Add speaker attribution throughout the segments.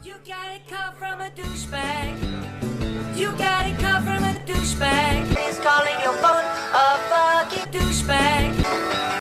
Speaker 1: You got it cut from a douchebag. You got it cut from a douchebag. He's calling your phone a fucking douchebag.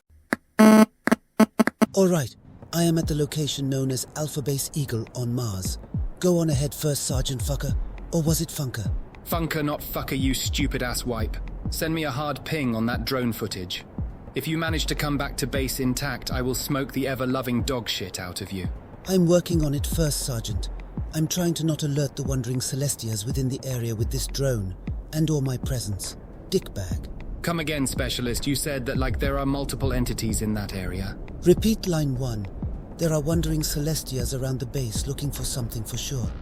Speaker 2: Alright, I am at the location known as Alpha Base Eagle on Mars. Go on ahead first, Sergeant Fucker. Or was it Funker?
Speaker 3: Funker, not fucker, you stupid ass wipe. Send me a hard ping on that drone footage. If you manage to come back to base intact, I will smoke the ever-loving dog shit out of you.
Speaker 2: I'm working on it first, Sergeant. I'm trying to not alert the wandering Celestias within the area with this drone, and/or my presence. Dickbag.
Speaker 3: Come again, Specialist. You said that there are multiple entities in that area.
Speaker 2: Repeat line 1. There are wandering Celestias around the base looking for something for sure.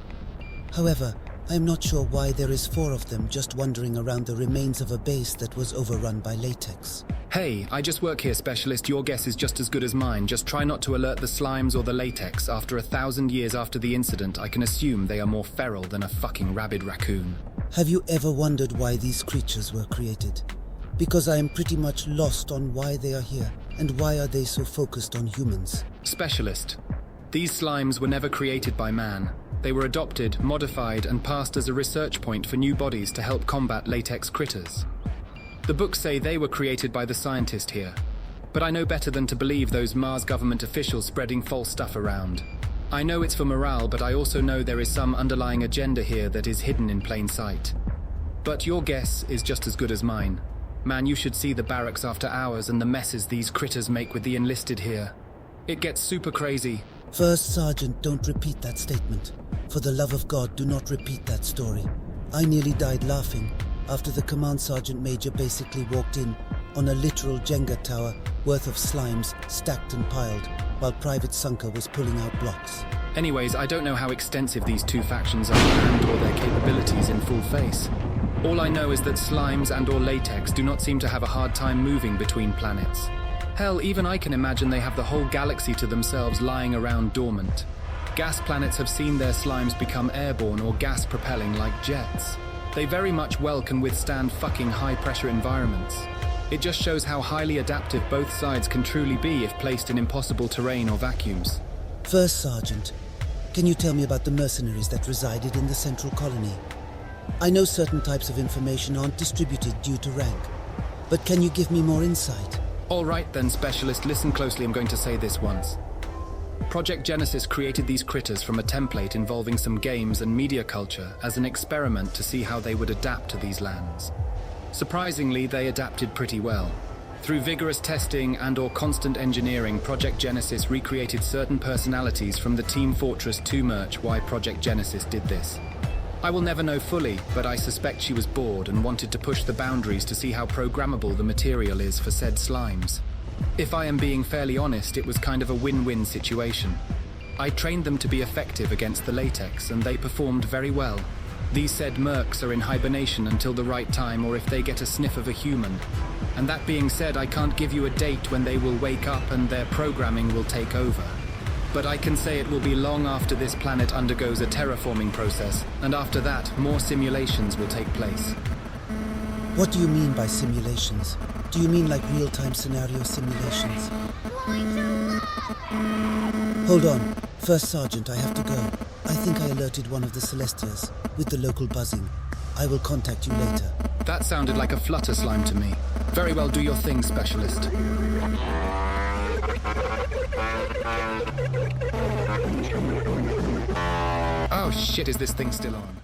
Speaker 2: However, I am not sure why there is 4 of them just wandering around the remains of a base that was overrun by latex.
Speaker 3: Hey, I just work here, Specialist. Your guess is just as good as mine. Just try not to alert the slimes or the latex. After 1,000 years after the incident, I can assume they are more feral than a fucking rabid raccoon.
Speaker 2: Have you ever wondered why these creatures were created? Because I am pretty much lost on why they are here, and why are they so focused on humans.
Speaker 3: Specialist, these slimes were never created by man. They were adopted, modified, and passed as a research point for new bodies to help combat latex critters. The books say they were created by the scientist here, but I know better than to believe those Mars government officials spreading false stuff around. I know it's for morale, but I also know there is some underlying agenda here that is hidden in plain sight. But your guess is just as good as mine. Man, you should see the barracks after hours and the messes these critters make with the enlisted here. It gets super crazy.
Speaker 2: First, Sergeant, don't repeat that statement. For the love of God, do not repeat that story. I nearly died laughing after the Command Sergeant Major basically walked in on a literal Jenga tower worth of slimes stacked and piled, while Private Sunker was pulling out blocks.
Speaker 3: Anyways, I don't know how extensive these two factions are and or their capabilities in full face. All I know is that slimes and or latex do not seem to have a hard time moving between planets. Hell, even I can imagine they have the whole galaxy to themselves lying around dormant. Gas planets have seen their slimes become airborne or gas propelling like jets. They very much well can withstand fucking high pressure environments. It just shows how highly adaptive both sides can truly be if placed in impossible terrain or vacuums.
Speaker 2: First, Sergeant, can you tell me about the mercenaries that resided in the central colony? I know certain types of information aren't distributed due to rank, but can you give me more insight?
Speaker 3: All right then, Specialist, listen closely, I'm going to say this once. Project Genesis created these critters from a template involving some games and media culture as an experiment to see how they would adapt to these lands. Surprisingly, they adapted pretty well. Through vigorous testing and or constant engineering, Project Genesis recreated certain personalities from the Team Fortress 2 merch. Why Project Genesis did this, I will never know fully, but I suspect she was bored and wanted to push the boundaries to see how programmable the material is for said slimes. If I am being fairly honest, it was kind of a win-win situation. I trained them to be effective against the latex, and they performed very well. These said mercs are in hibernation until the right time or if they get a sniff of a human. And that being said, I can't give you a date when they will wake up and their programming will take over. But I can say it will be long after this planet undergoes a terraforming process, and after that, more simulations will take place.
Speaker 2: What do you mean by simulations? Do you mean like real-time scenario simulations? Hold on. First, Sergeant, I have to go. I think I alerted one of the Celestias with the local buzzing. I will contact you later.
Speaker 3: That sounded like a flutter slime to me. Very well, do your thing, Specialist. Oh shit, is this thing still on?